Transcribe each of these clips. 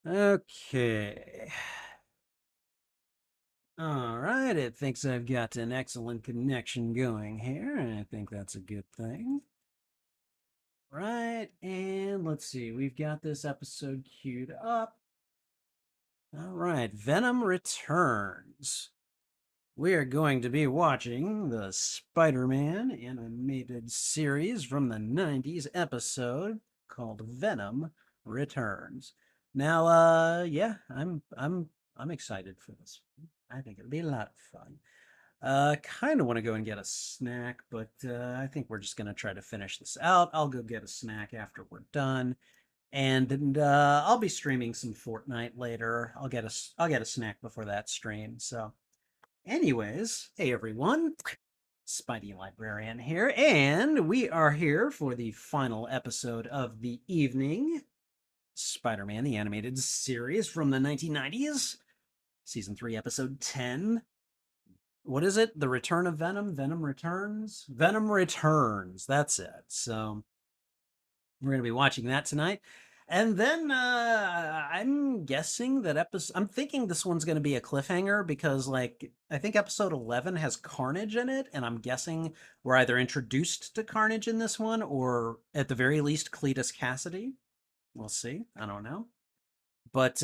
Okay. All right. It thinks I've got an excellent connection going here, and I think that's a good thing. Right. And let's see. We've got this episode queued up. All right. Venom returns. We are going to be watching the Spider-Man animated series from the 90s episode called Venom Returns. Now, yeah, I'm excited for this. I think it'll be a lot of fun. Kind of want to go and get a snack, but I think we're just gonna try to finish this out. I'll go get a snack after we're done, and I'll be streaming some Fortnite later. I'll get a snack before that stream. So, anyways, hey everyone, Spidey Librarian here, and we are here for the final episode of the evening. Spider-Man, the animated series from the 1990s, season 3, episode 10. What is it? The Return of Venom? Venom Returns? Venom Returns. That's it. So we're going to be watching that tonight. And then I'm guessing that episode. I'm thinking this one's going to be a cliffhanger because, like, I think episode 11 has Carnage in it, and I'm guessing we're either introduced to Carnage in this one, or at the very least, Cletus Cassidy. We'll see. I don't know, but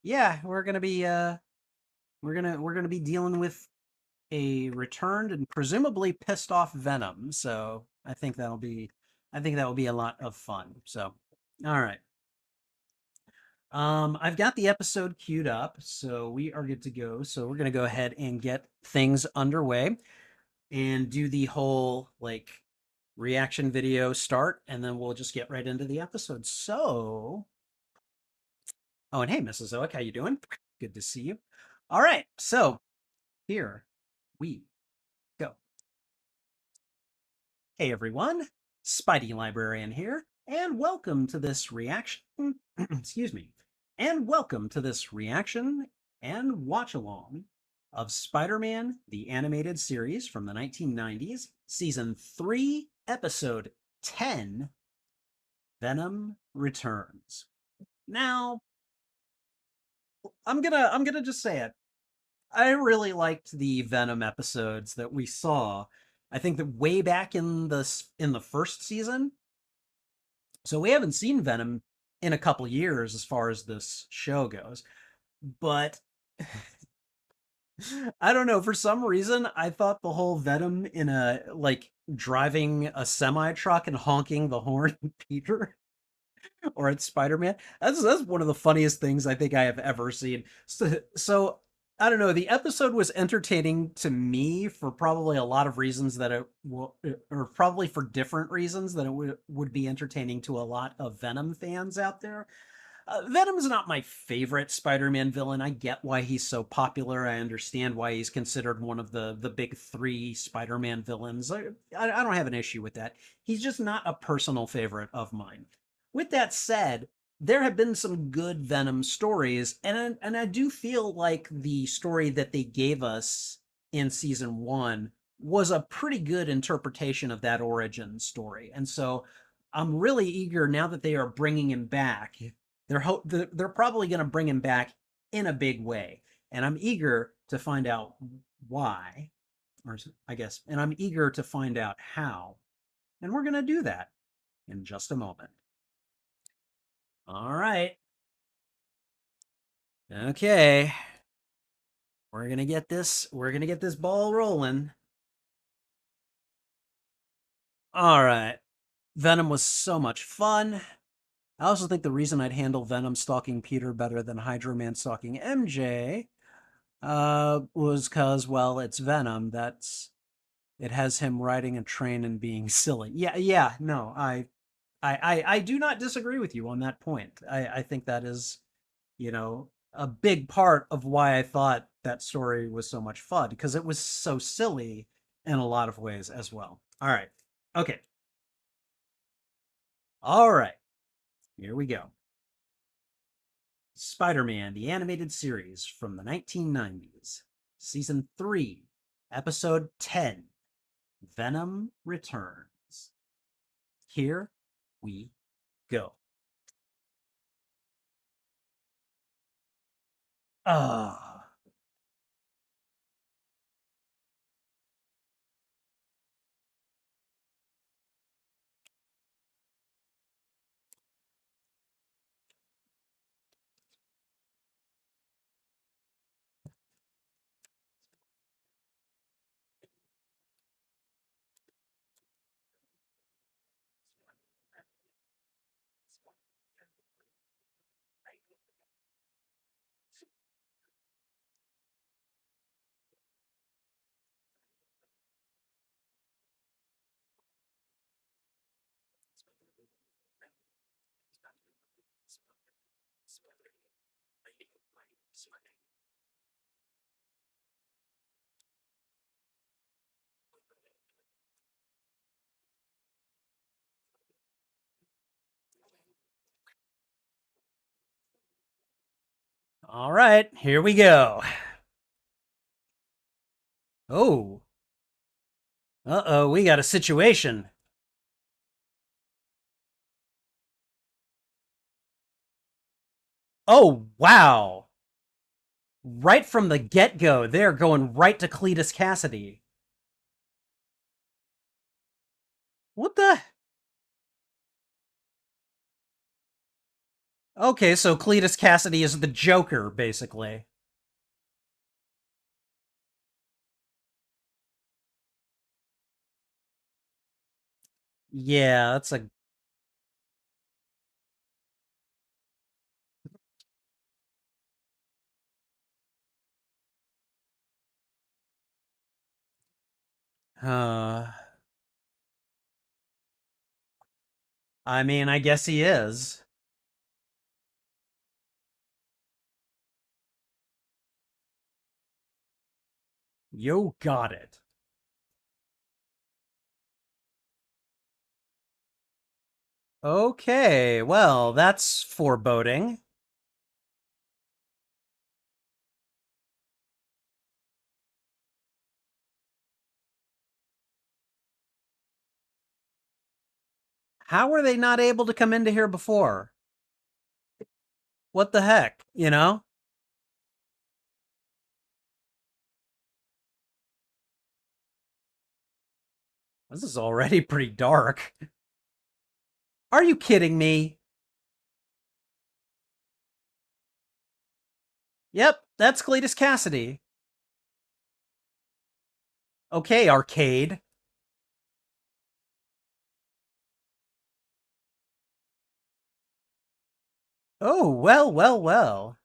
yeah, we're gonna be dealing with a returned and presumably pissed off Venom. So I think that will be a lot of fun. So, all right. I've got the episode queued up, so we are good to go. So we're gonna go ahead and get things underway and do the whole like reaction video start, and then we'll just get right into the episode. So, oh, and hey, Mrs. Oak, how you doing? Good to see you. All right, so here we go. Hey everyone, Spidey Librarian here, and welcome to this reaction. Excuse me, and welcome to this reaction and watch along of Spider Man, the animated series from the 1990s, season 3, episode 10 Venom Returns. Now, I'm gonna just say it. I really liked the Venom episodes that we saw. I think that way back in the first season. So we haven't seen Venom in a couple years as far as this show goes. But I don't know, for some reason I thought the whole Venom in a like driving a semi truck and honking the horn at Peter or at Spider-Man. That's one of the funniest things I think I have ever seen. So I don't know. The episode was entertaining to me for probably a lot of reasons that it will, or probably for different reasons that it would be entertaining to a lot of Venom fans out there. Venom's not my favorite Spider-Man villain. I get why he's so popular. I understand why he's considered one of the big three Spider-Man villains. I don't have an issue with that. He's just not a personal favorite of mine. With that said, there have been some good Venom stories, and I do feel like the story that they gave us in season 1 was a pretty good interpretation of that origin story. And so I'm really eager now that they are bringing him back. They're probably going to bring him back in a big way, and I'm eager to find out why, or I guess, and I'm eager to find out how, and we're going to do that in just a moment. All right. Okay. We're going to get this ball rolling. All right. Venom was so much fun. I also think the reason I'd handle Venom stalking Peter better than Hydro Man stalking MJ was because, well, it's Venom. It has him riding a train and being silly. Yeah, no, I do not disagree with you on that point. I think that is, a big part of why I thought that story was so much fun because it was so silly in a lot of ways as well. All right. Okay. All right. Here we go. Spider-Man, the animated series from the 1990s, season 3, episode 10, Venom Returns. Here we go. Ah. All right, here we go. Oh. Uh-oh, we got a situation. Oh, wow. Right from the get-go, they're going right to Cletus Cassidy. What the? Okay, so Cletus Cassidy is the Joker, basically. Yeah, that's a... Uh... I mean, I guess he is. You got it. Okay, well, that's foreboding. How were they not able to come into here before? What the heck, you know? This is already pretty dark. Are you kidding me? Yep, that's Cletus Cassidy. Okay, arcade. Oh, well, well, well.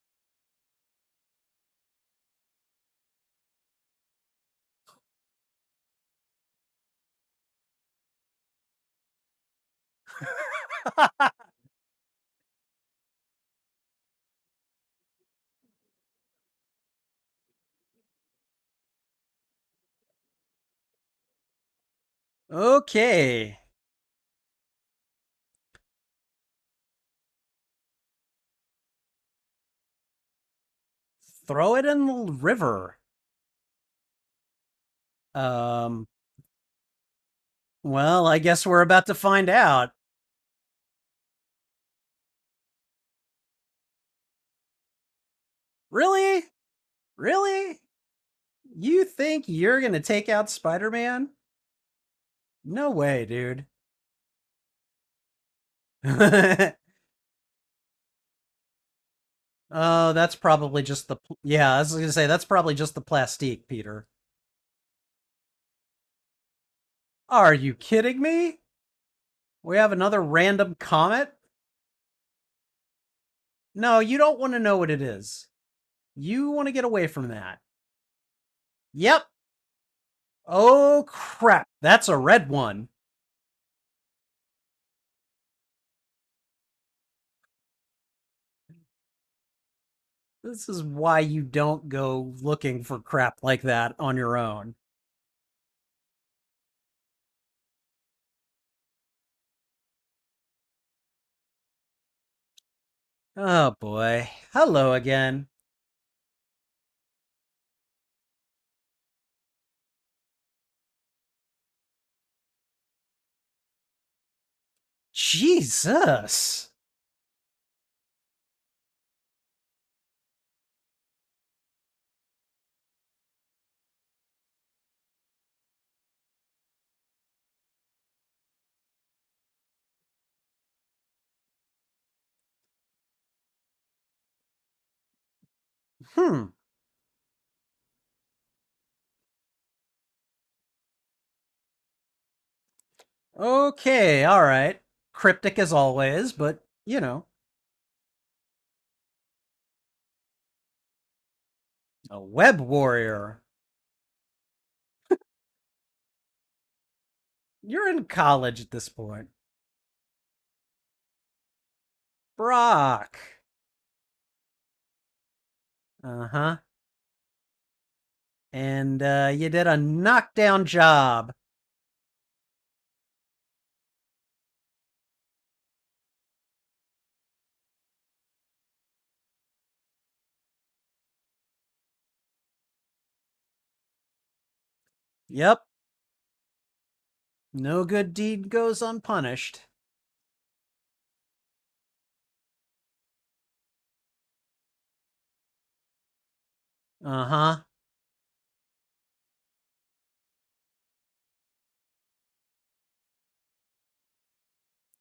Okay. Throw it in the river. Um, well, I guess we're about to find out. Really? Really? You think you're gonna take out Spider-Man? No way, dude. Oh, that's probably just the... Yeah, I was gonna say, that's probably just the plastique, Peter. Are you kidding me? We have another random comet? No, you don't want to know what it is. You want to get away from that. Yep. Oh, crap. That's a red one. This is why you don't go looking for crap like that on your own. Oh, boy. Hello again. Jesus. Hmm. Okay, all right. Cryptic as always, but you know, a web warrior. You're in college at this point. Brock. Uh huh. And you did a knockdown job. Yep. No good deed goes unpunished. Uh huh.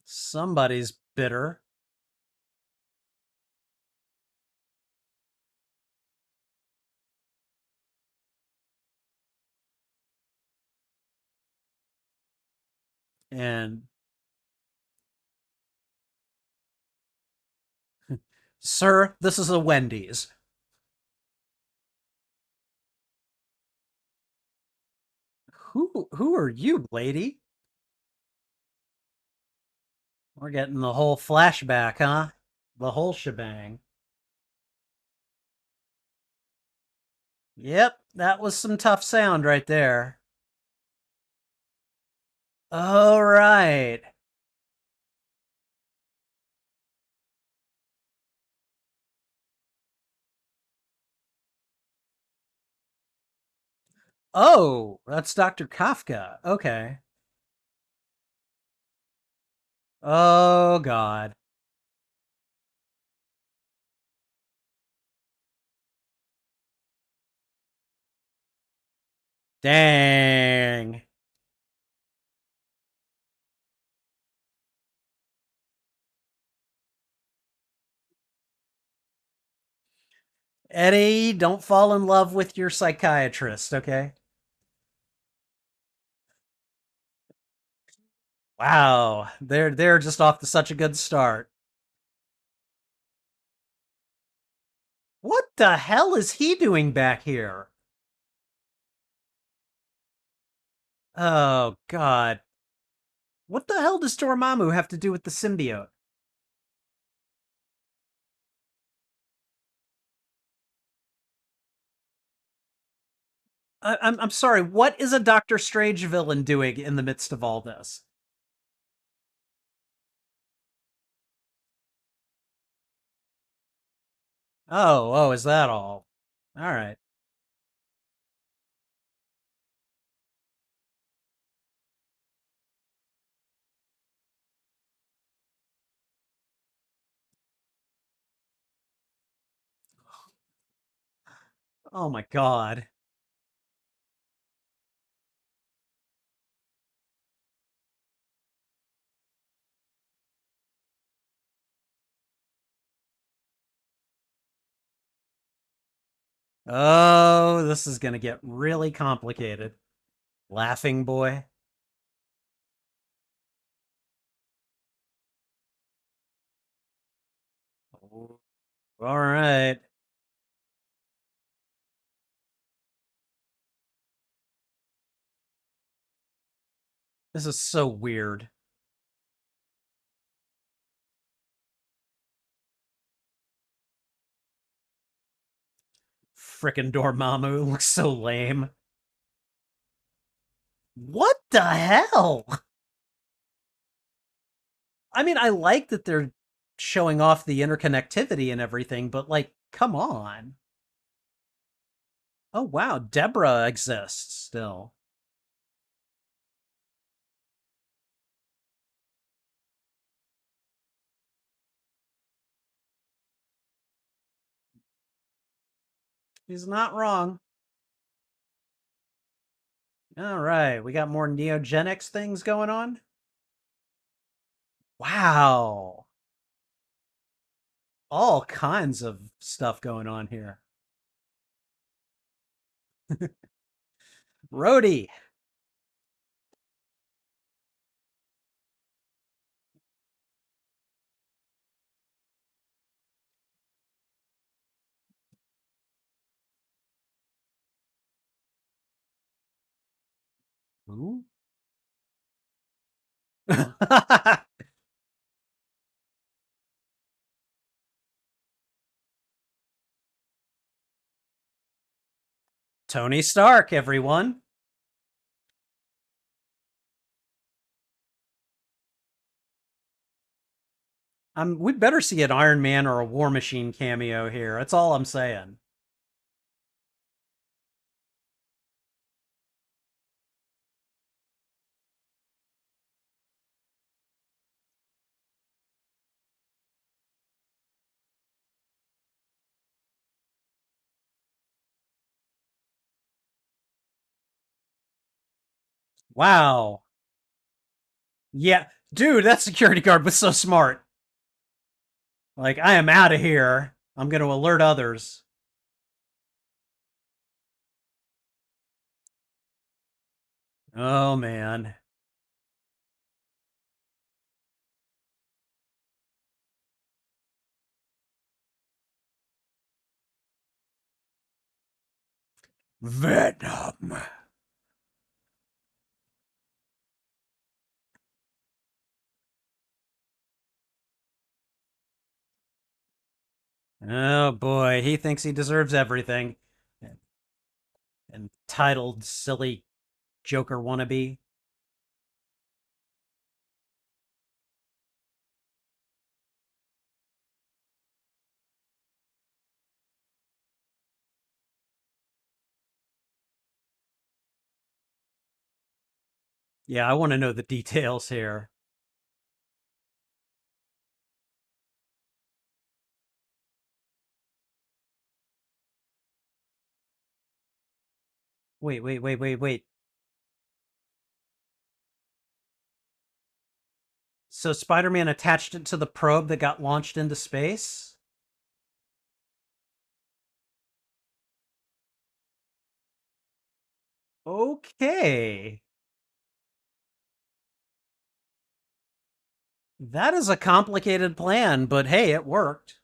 Somebody's bitter. And, sir, this is a Wendy's. Who are you, lady? We're getting the whole flashback, huh? The whole shebang. Yep, that was some tough sound right there. All right. Oh, that's Dr. Kafka. Okay. Oh, God. Dang. Eddie, don't fall in love with your psychiatrist, okay? Wow. They're just off to such a good start. What the hell is he doing back here? Oh, God. What the hell does Dormammu have to do with the symbiote? I'm sorry. What is a Doctor Strange villain doing in the midst of all this? Oh, is that all? All right. Oh my God. Oh, this is gonna get really complicated. Laughing boy. All right. This is so weird. Frickin' Dormammu looks so lame. What the hell? I mean, I like that they're showing off the interconnectivity and everything, but like, come on. Oh wow, Deborah exists still. He's not wrong. All right, we got more neogenics things going on. Wow. All kinds of stuff going on here. Rhodey. Who? Tony Stark, everyone. We'd better see an Iron Man or a War Machine cameo here. That's all I'm saying. Wow. Yeah, dude, that security guard was so smart. Like, I am out of here. I'm going to alert others. Oh, man. Venom. Oh, boy. He thinks he deserves everything. Entitled, silly Joker wannabe. Yeah, I want to know the details here. Wait. So Spider Man attached it to the probe that got launched into space? Okay. That is a complicated plan, but hey, it worked.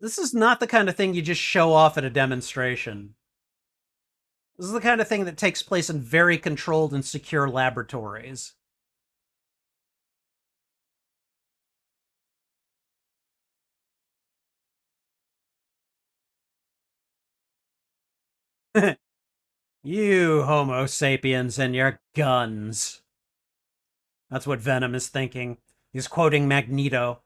This is not the kind of thing you just show off at a demonstration. This is the kind of thing that takes place in very controlled and secure laboratories. You Homo sapiens and your guns. That's what Venom is thinking. He's quoting Magneto.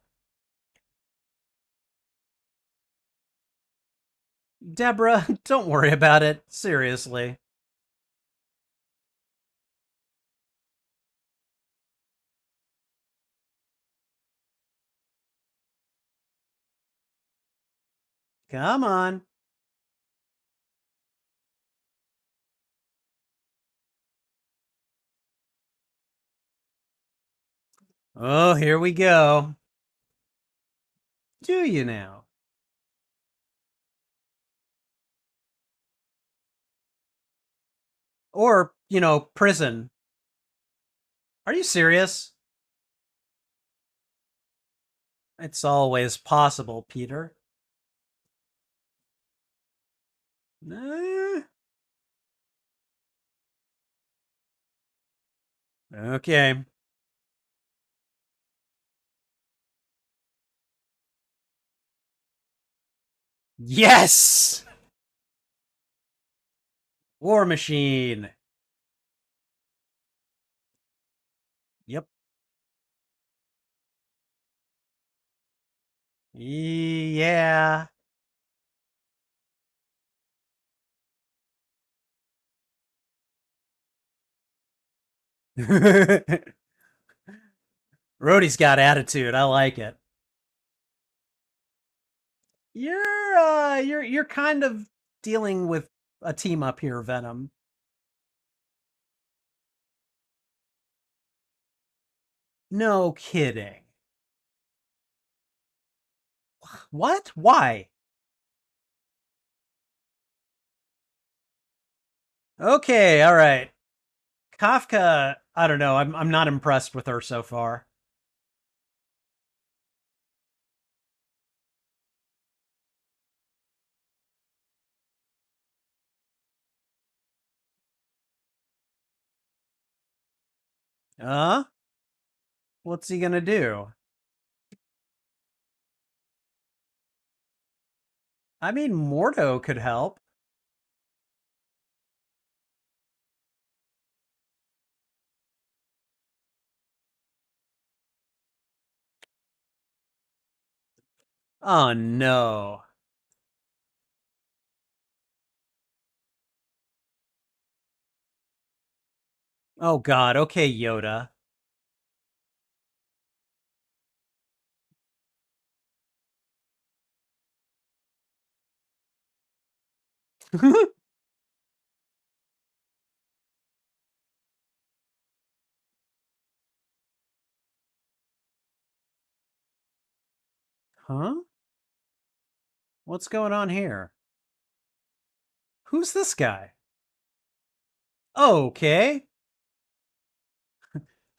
Deborah, don't worry about it. Seriously. Come on. Oh, here we go. Do you now? Or, prison. Are you serious? It's always possible, Peter. Eh, okay. Yes! War Machine. Yep. Yeah. Rhodey's got attitude. I like it. You're kind of dealing with a team up here, Venom. No kidding. What? Why? Okay, all right. Kafka, I don't know. I'm not impressed with her so far. Uh? What's he gonna do? I mean, Mordo could help. Oh no. Oh god. Okay, Yoda. Huh? What's going on here? Who's this guy? Okay.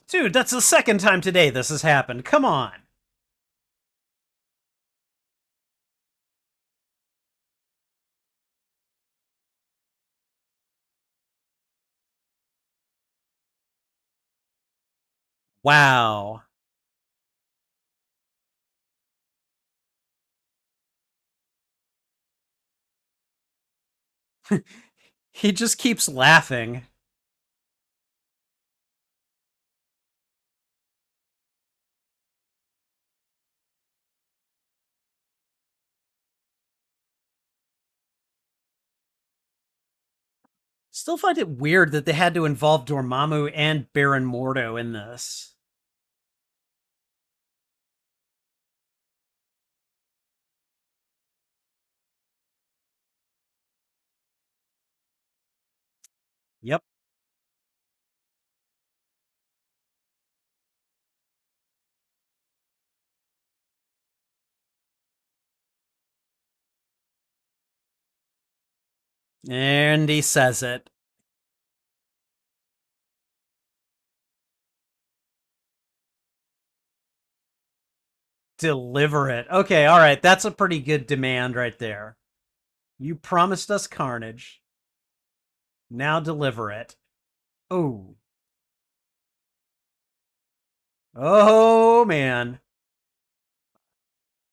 Dude, that's the second time today this has happened. Come on. Wow. He just keeps laughing. Still find it weird that they had to involve Dormammu and Baron Mordo in this. Yep. And he says it. Deliver it. Okay, all right. That's a pretty good demand right there. You promised us carnage. Now deliver it. Oh. Oh, man.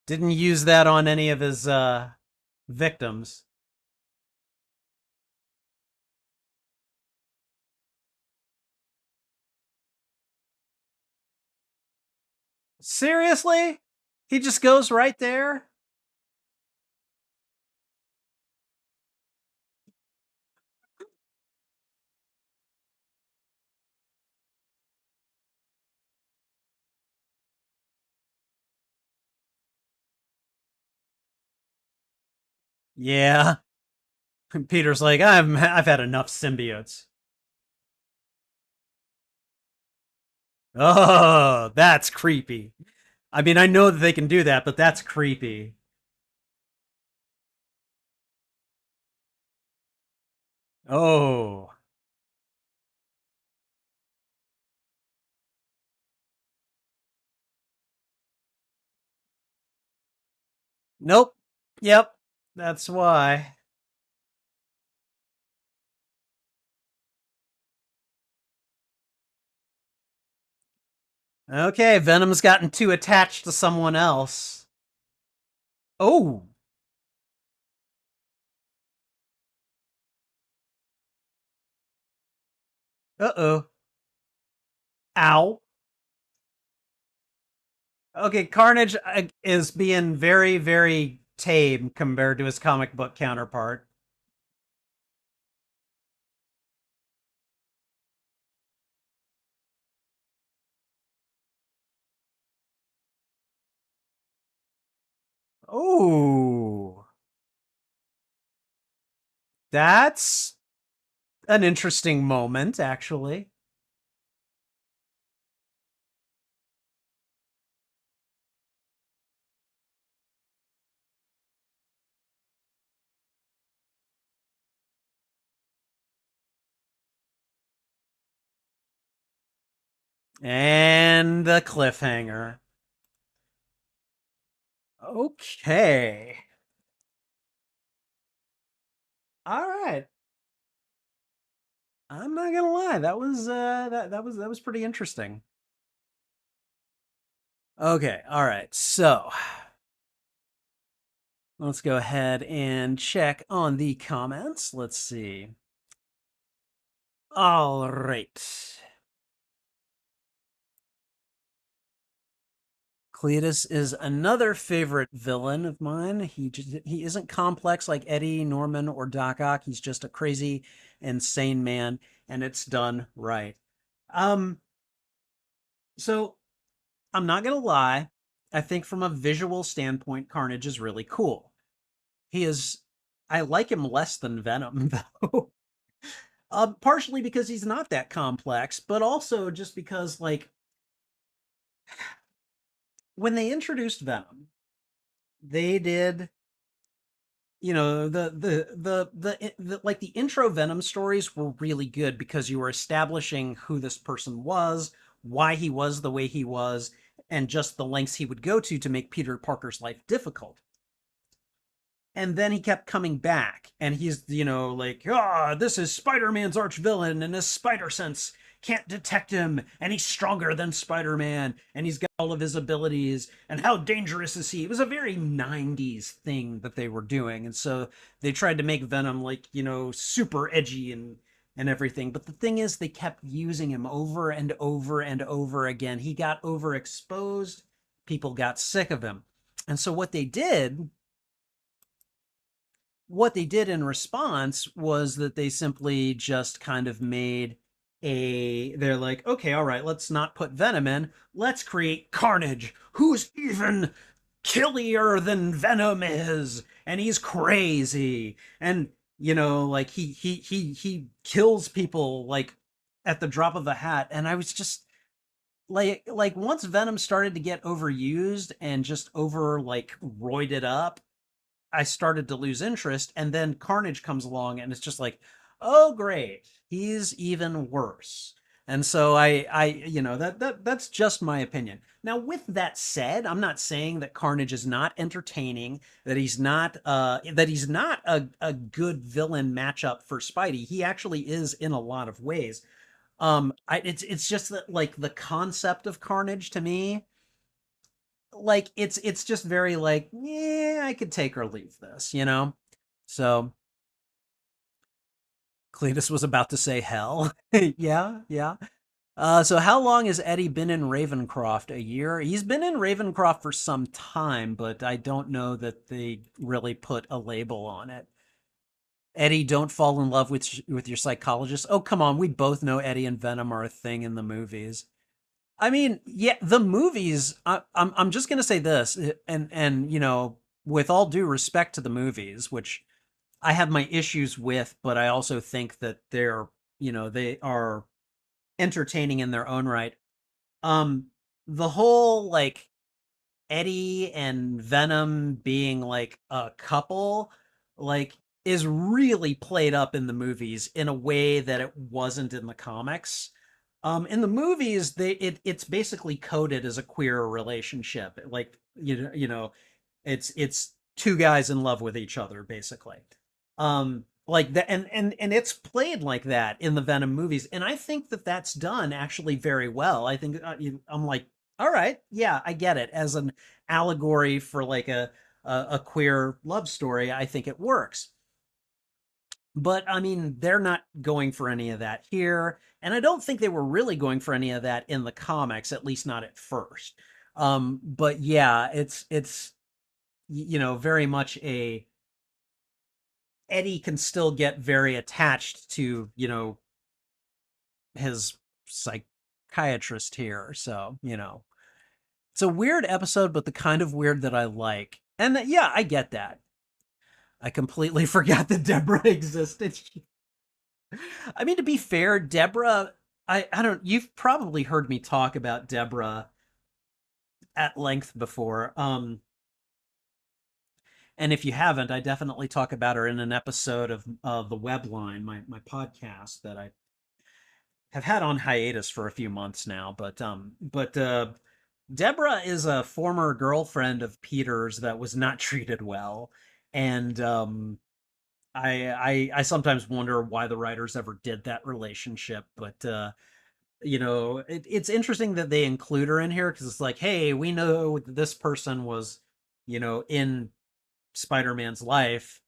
Didn't use that on any of his victims. Seriously? He just goes right there? Yeah. Peter's like, I've had enough symbiotes. Oh, that's creepy. I mean, I know that they can do that, but that's creepy. Oh. Nope. Yep. That's why. Okay, Venom's gotten too attached to someone else. Oh. Uh-oh. Ow. Okay, Carnage is being very, very tame compared to his comic book counterpart. Oh. That's an interesting moment, actually. And the cliffhanger. Okay. All right. I'm not gonna lie. That was pretty interesting. Okay. All right. So let's go ahead and check on the comments. Let's see. All right. Cletus is another favorite villain of mine. He isn't complex like Eddie, Norman, or Doc Ock. He's just a crazy, insane man, and it's done right. Um, so I'm not gonna lie. I think from a visual standpoint, Carnage is really cool. He is. I like him less than Venom, though. Partially because he's not that complex, but also just because, like, when they introduced Venom, they did like the intro Venom stories were really good because you were establishing who this person was, why he was the way he was, and just the lengths he would go to make Peter Parker's life difficult. And then he kept coming back, and he's like, this is Spider-Man's arch villain, and his spider sense can't detect him, and he's stronger than Spider-Man, and he's got all of his abilities, and how dangerous is he? It was a very 90s thing that they were doing, and so they tried to make Venom like, super edgy and everything. But the thing is, they kept using him over and over and over again. He got overexposed, people got sick of him. And so what they did in response was that they simply just kind of they're like, okay, all right, let's not put Venom in. Let's create Carnage, who's even killier than Venom is, and he's crazy. And like he kills people like at the drop of a hat. And I was just like once Venom started to get overused and just over like roided up, I started to lose interest, and then Carnage comes along, and it's just like, oh great, he's even worse. And so that's just my opinion. Now, with that said, I'm not saying that Carnage is not entertaining, that he's not a good villain matchup for Spidey. He actually is in a lot of ways. It's just that like the concept of Carnage to me, like it's just very like, yeah, I could take or leave this. So Cletus was about to say hell. Yeah, yeah. So how long has Eddie been in Ravencroft? A year? He's been in Ravencroft for some time, but I don't know that they really put a label on it. Eddie, don't fall in love with your psychologist. Oh, come on. We both know Eddie and Venom are a thing in the movies. I mean, yeah, the movies. I'm just gonna say this, and with all due respect to the movies, which I have my issues with, but I also think that they are entertaining in their own right. Um, the whole like Eddie and Venom being like a couple, like is really played up in the movies in a way that it wasn't in the comics. In the movies, it's basically coded as a queer relationship. Like it's two guys in love with each other, basically. Like that, and it's played like that in the Venom movies, and I think that that's done actually very well. I think I'm like, all right, yeah, I get it as an allegory for like a queer love story. I think it works. But I mean, they're not going for any of that here. And I don't think they were really going for any of that in the comics, at least not at first. But yeah, it's very much a Eddie can still get very attached to, his psychiatrist here. So, it's a weird episode, but the kind of weird that I like. And yeah, I get that. I completely forgot that Deborah existed. I mean, to be fair, Deborah, I don't, you've probably heard me talk about Deborah at length before. And if you haven't, I definitely talk about her in an episode of the Webline, my podcast that I have had on hiatus for a few months now. But Deborah is a former girlfriend of Peter's that was not treated well, and I sometimes wonder why the writers ever did that relationship. But it's interesting that they include her in here because it's like, hey, we know this person was, in Spider-Man's life,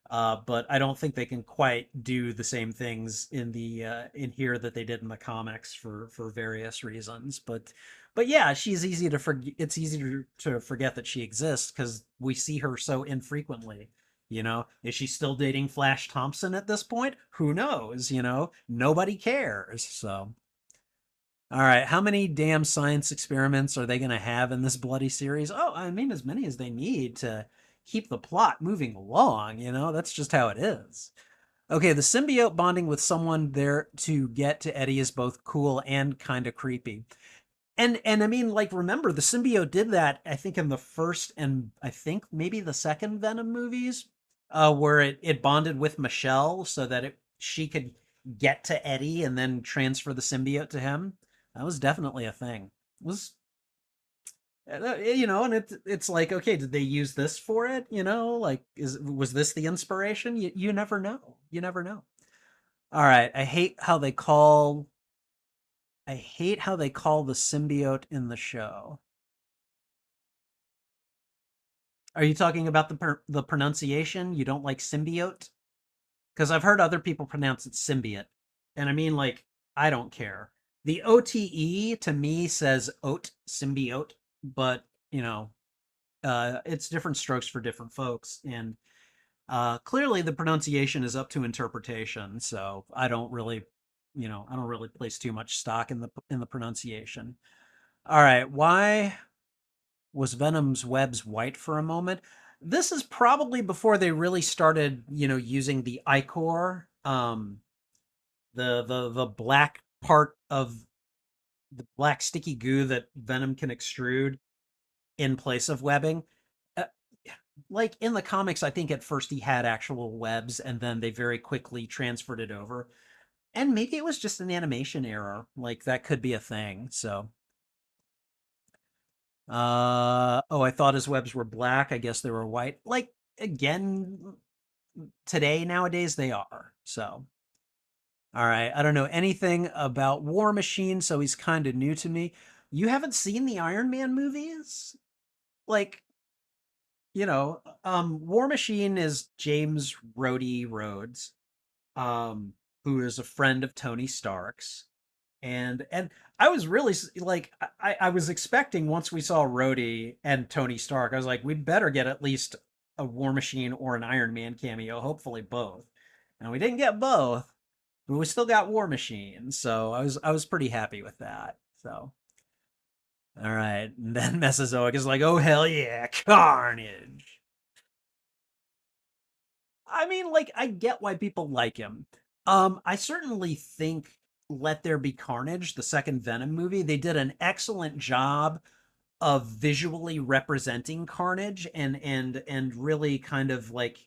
but I don't think they can quite do the same things in here that they did in the comics for various reasons. But yeah, she's easy to forget. It's easy to forget that she exists because we see her so infrequently. Is she still dating Flash Thompson at this point? Who knows? Nobody cares. So. All right, how many damn science experiments are they going to have in this bloody series? Oh, I mean, as many as they need to keep the plot moving along, That's just how it is. Okay, the symbiote bonding with someone there to get to Eddie is both cool and kind of creepy. And I mean, like, remember, the symbiote did that, I think, in the first and I think maybe the second Venom movies, where it bonded with Michelle so that she could get to Eddie and then transfer the symbiote to him. That was definitely a thing. It was and it's like, okay, did they use this for it? Like, was this the inspiration? You never know. You never know. All right, I hate how they call the symbiote in the show. Are you talking about the pronunciation? You don't like symbiote? Because I've heard other people pronounce it symbiote, and I mean, like, I don't care. The OTE to me says oat symbiote, but it's different strokes for different folks, and clearly the pronunciation is up to interpretation. So I don't really place too much stock in the pronunciation. All right, why was Venom's webs white for a moment? This is probably before they really started, using the ichor, the black part of the black sticky goo that Venom can extrude in place of webbing. Uh, like in the comics, I think at first he had actual webs, and then they very quickly transferred it over. And maybe it was just an animation error. Like that could be a thing. So, oh, I thought his webs were black. I guess they were white. Like again, today nowadays they are. So, all right. I don't know anything about War Machine, so he's kind of new to me. You haven't seen the Iron Man movies? Like, War Machine is James Rhodey Rhodes, um, who is a friend of Tony Stark's. And I was really like I was expecting once we saw Rhodey and Tony Stark, I was like, we better get at least a War Machine or an Iron Man cameo, hopefully both. And we didn't get both, but we still got War Machine, so I was pretty happy with that. So all right, and then Mesozoic is like, oh hell yeah, Carnage. I mean, like, I get why people like him. I certainly think Let There Be Carnage, the second Venom movie, they did an excellent job of visually representing Carnage and really kind of like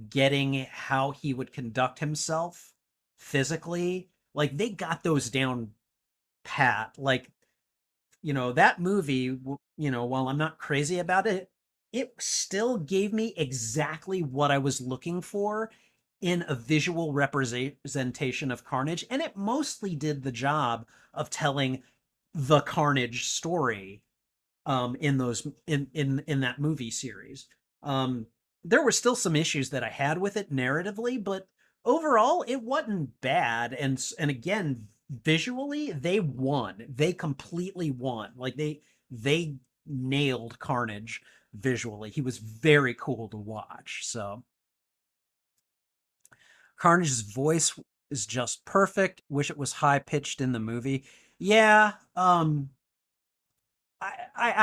getting how he would conduct himself physically. Like they got those down pat. Like that movie, while I'm not crazy about it, it still gave me exactly what I was looking for in a visual representation of Carnage, and it mostly did the job of telling the Carnage story in those in that movie series. Um, there were still some issues that I had with it narratively, but overall it wasn't bad. And again, visually they won. They completely won. Like they nailed Carnage visually. He was very cool to watch. So Carnage's voice is just perfect. Wish it was high pitched in the movie. Yeah, I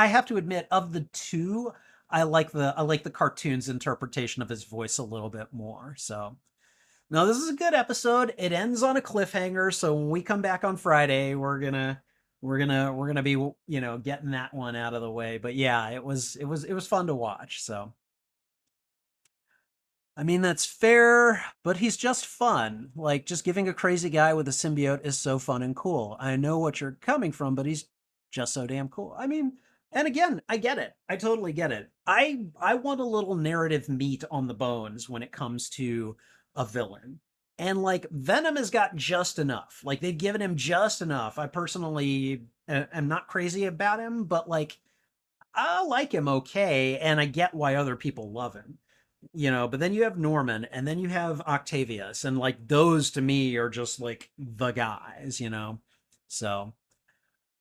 have to admit, of the two, I like the cartoon's interpretation of his voice a little bit more. So no, this is a good episode. It ends on a cliffhanger, so when we come back on Friday, we're gonna be getting that one out of the way. But yeah, it was fun to watch. So I mean, that's fair, but he's just fun. Like, just giving a crazy guy with a symbiote is so fun and cool. I know what you're coming from, but he's just so damn cool. I mean, and again, I get it. I totally get it. I want a little narrative meat on the bones when it comes to a villain. And like Venom has got just enough. Like they've given him just enough. I personally am not crazy about him, but like I like him okay, and I get why other people love him, but then you have Norman and then you have Octavius, and like those to me are just like the guys. So,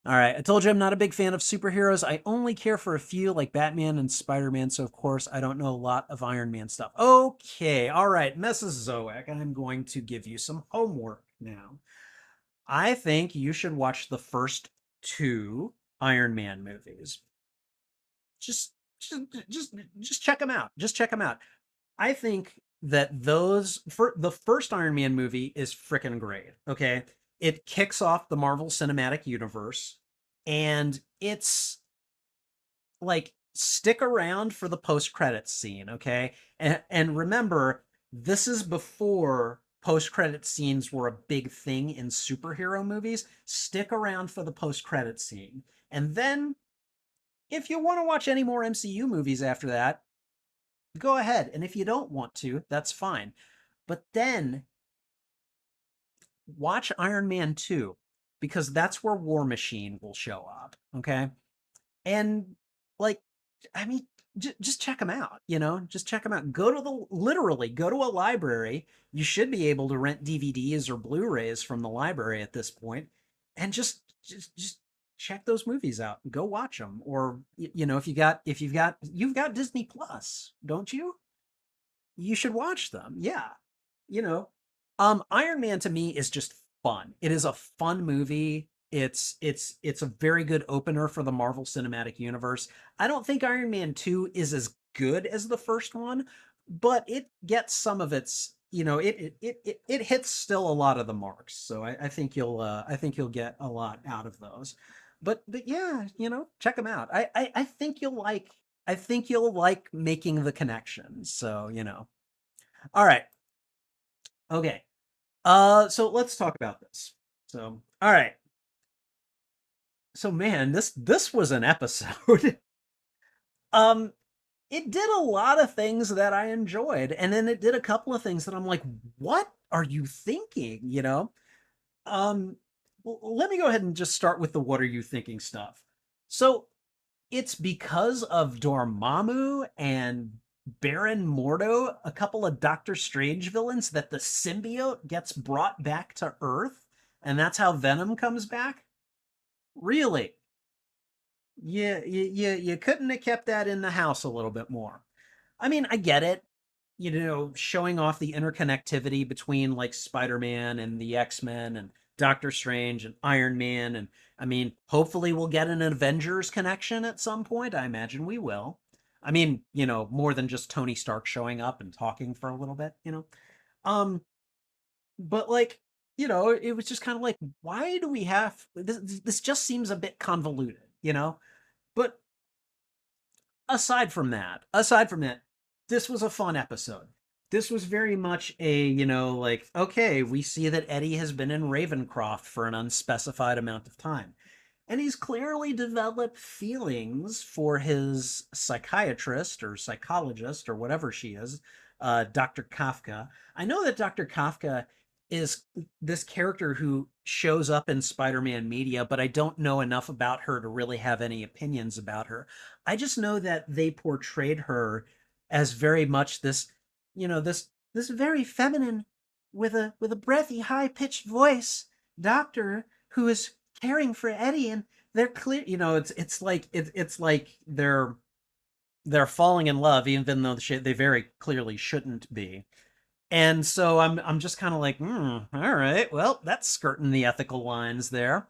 all right. I told you I'm not a big fan of superheroes. I only care for a few, like Batman and Spider-Man. So, of course, I don't know a lot of Iron Man stuff. Okay. All right. Mesozoic. I'm going to give you some homework now. I think you should watch the first two Iron Man movies. Just, just, just check them out. Just check them out. I think that those for the first Iron Man movie is freaking great. Okay. It kicks off the Marvel Cinematic Universe, and it's like stick around for the post-credits scene, okay? And remember, this is before post-credit scenes were a big thing in superhero movies. Stick around for the post-credit scene. And then if you want to watch any more MCU movies after that, go ahead. And if you don't want to, that's fine. But then watch Iron Man 2 because that's where War Machine will show up. Okay. And like, I mean, just check them out. Just check them out. Literally go to a library. You should be able to rent DVDs or Blu-rays from the library at this point, and just check those movies out. Go watch them. Or, you've got Disney Plus, don't you? You should watch them. Yeah. You know, Iron Man to me is just fun. It is a fun movie. It's a very good opener for the Marvel Cinematic Universe. I don't think Iron Man 2 is as good as the first one, but it gets some of its, it hits still a lot of the marks. So I think you'll get a lot out of those. But yeah, check them out. I think you'll like making the connections. So, All right. Okay. So let's talk about this. So, all right. So man, this was an episode. um it did a lot of things that I enjoyed, and then it did a couple of things that I'm like, what are you thinking, Um let me go ahead and just start with the what are you thinking stuff. So, it's because of Dormammu and Baron Mordo, a couple of Doctor Strange villains, that the symbiote gets brought back to Earth, and that's how Venom comes back? Really? Yeah, you couldn't have kept that in the house a little bit more. I mean, I get it, showing off the interconnectivity between like Spider-Man and the X-Men and Doctor Strange and Iron Man. And I mean, hopefully we'll get an Avengers connection at some point. I imagine we will. I mean, more than just Tony Stark showing up and talking for a little bit. Um, but like, it was just kind of like, why do we have this just seems a bit convoluted. But aside from that, this was a fun episode. This was very much a, like, okay, we see that Eddie has been in Ravencroft for an unspecified amount of time. And he's clearly developed feelings for his psychiatrist or psychologist or whatever she is, Dr. Kafka. I know that Dr. Kafka is this character who shows up in Spider-Man media, but I don't know enough about her to really have any opinions about her. I just know that they portrayed her as very much this, this very feminine with a breathy, high-pitched voice doctor who is caring for Eddie, and they're clear, it's like they're falling in love, even though they very clearly shouldn't be. And so I'm just kind of like, all right, well, that's skirting the ethical lines there.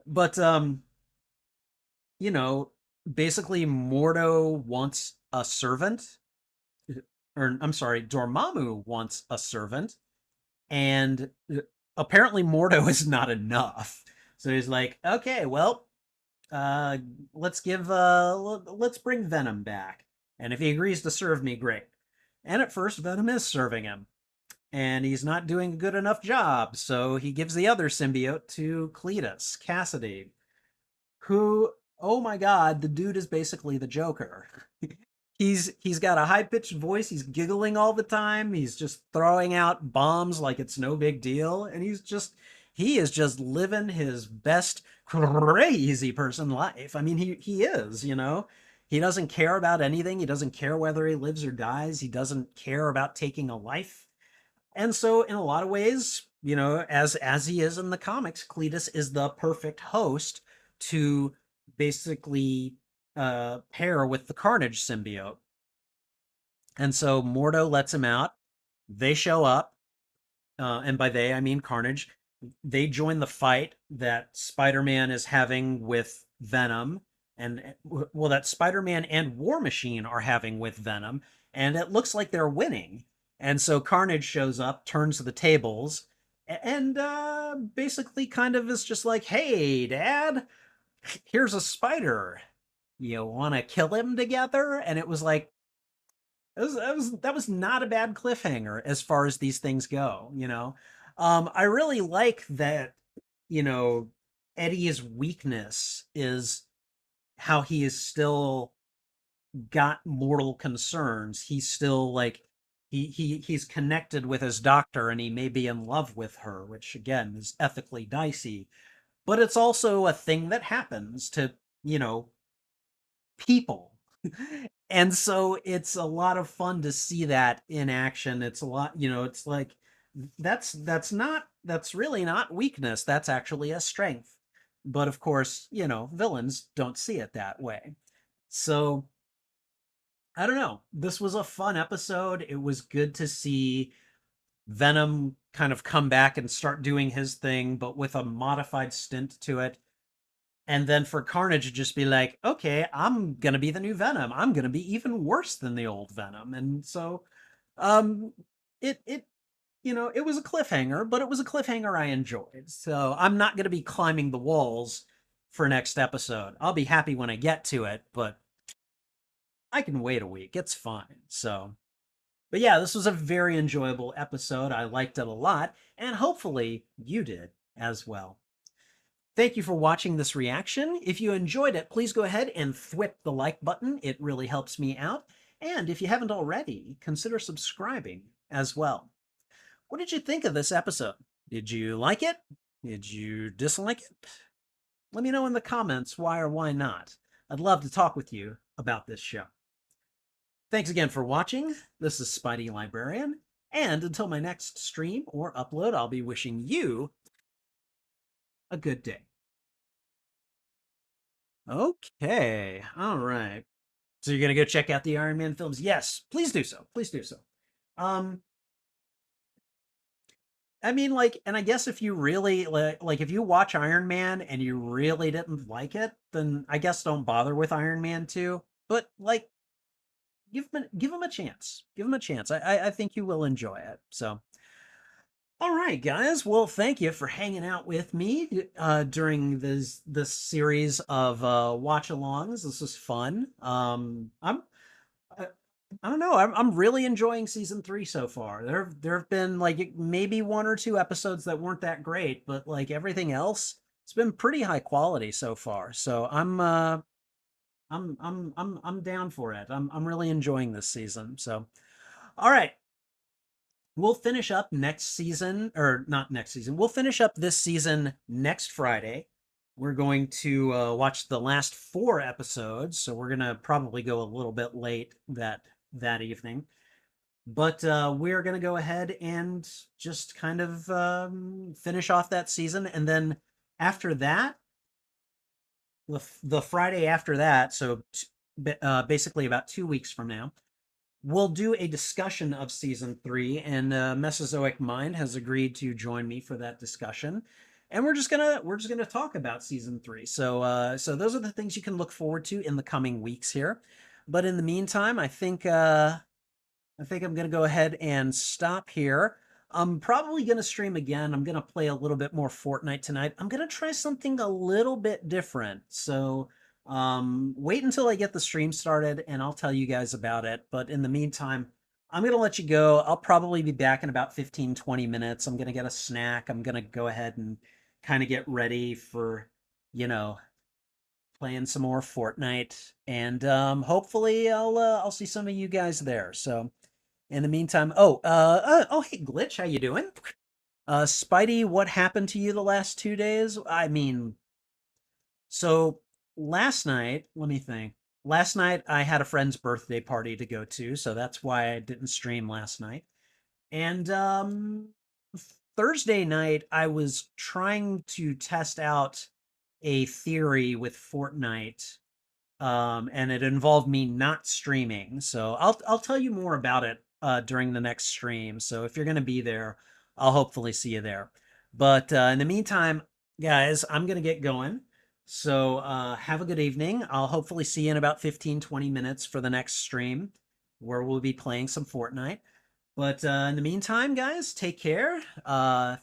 But you know, basically Mordo wants a servant, or I'm sorry, Dormammu wants a servant, and apparently Mordo is not enough. So he's like, okay, well, uh, let's bring Venom back, and if he agrees to serve me, great. And at first, Venom is serving him, and he's not doing a good enough job, so he gives the other symbiote to Cletus Cassidy, who, oh my god, the dude is basically the Joker. He's got a high-pitched voice, he's giggling all the time, he's just throwing out bombs like it's no big deal, and he is just living his best crazy person life. I mean, he is, you know. He doesn't care about anything. He doesn't care whether he lives or dies. He doesn't care about taking a life. And so, in a lot of ways, you know, as he is in the comics, Cletus is the perfect host to basically pair with the Carnage symbiote. And so Mordo lets him out. They show up, and by they I mean Carnage. They join the fight that Spider-Man is having with Venom, and well, that Spider-Man and War Machine are having with Venom, and it looks like they're winning. And so Carnage shows up, turns the tables, and basically kind of is just like, "Hey, Dad, here's a spider. You want to kill him together?" And it was like, that was not a bad cliffhanger as far as these things go, you know. I really like that, you know, Eddie's weakness is how he is still got mortal concerns. He's still like he's connected with his doctor and he may be in love with her, which again is ethically dicey, but it's also a thing that happens to, you know, people. And so it's a lot of fun to see that in action. It's a lot, you know, it's like that's really not weakness. That's actually a strength. But of course, you know, villains don't see it that way. So I don't know. This was a fun episode. It was good to see Venom kind of come back and start doing his thing, but with a modified stint to it. And then for Carnage to just be like, okay, I'm gonna be the new Venom. I'm gonna be even worse than the old Venom. And so um it you know, it was a cliffhanger, but it was a cliffhanger I enjoyed. So I'm not gonna be climbing the walls for next episode. I'll be happy when I get to it, but I can wait a week. It's fine. So but yeah, this was a very enjoyable episode. I liked it a lot, and hopefully you did as well. Thank you for watching this reaction. If you enjoyed it, please go ahead and thwip the like button. It really helps me out. And if you haven't already, consider subscribing as well. What did you think of this episode? Did you like it? Did you dislike it? Let me know in the comments why or why not. I'd love to talk with you about this show. Thanks again for watching. This is Spidey Librarian. And until my next stream or upload, I'll be wishing you a good day. Okay. All right. So you're gonna go check out the Iron Man films? Yes, please do so. Please do so. Um, I mean, like, and I guess if you really like, if you watch Iron Man and you really didn't like it, then I guess don't bother with Iron Man 2. But like, give him a chance. Give him a chance. I think you will enjoy it. So. All right, guys. Well, thank you for hanging out with me during this series of watch-alongs. This was fun. I, I don't know. I'm really enjoying season 3 so far. There have been like maybe one or two episodes that weren't that great, but like everything else, it's been pretty high quality so far. So I'm down for it. I'm really enjoying this season. So, all right. We'll finish up next season, or not next season. We'll finish up this season next Friday. We're going to watch the last 4 episodes, so we're gonna probably go a little bit late that evening. But we're gonna go ahead and just kind of finish off that season, and then after that, the Friday after that, so basically about 2 weeks from now, we'll do a discussion of season 3, and Mesozoic Mind has agreed to join me for that discussion. And we're just gonna talk about season 3. So those are the things you can look forward to in the coming weeks here. But in the meantime, I think I'm gonna go ahead and stop here. I'm probably gonna stream again. I'm gonna play a little bit more Fortnite tonight. I'm gonna try something a little bit different. So wait until I get the stream started and I'll tell you guys about it. But in the meantime, I'm gonna let you go. I'll probably be back in about 15, 20 minutes. I'm gonna get a snack. I'm gonna go ahead and kind of get ready for, you know, playing some more Fortnite. And hopefully I'll see some of you guys there. So in the meantime, oh, hey, Glitch, how you doing? Spidey, what happened to you the last 2 days? I mean, so last night, let me think. Last night I had a friend's birthday party to go to, so that's why I didn't stream last night. And Thursday night I was trying to test out a theory with Fortnite, and it involved me not streaming. So I'll tell you more about it during the next stream. So if you're going to be there, I'll hopefully see you there. But in the meantime, guys, I'm going to get going. So have a good evening. I'll hopefully see you in about 15, 20 minutes for the next stream where we'll be playing some Fortnite. But in the meantime, guys, take care.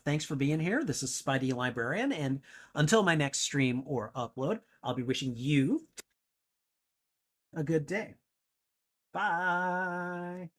Thanks for being here. This is Spidey Librarian. And until my next stream or upload, I'll be wishing you a good day. Bye.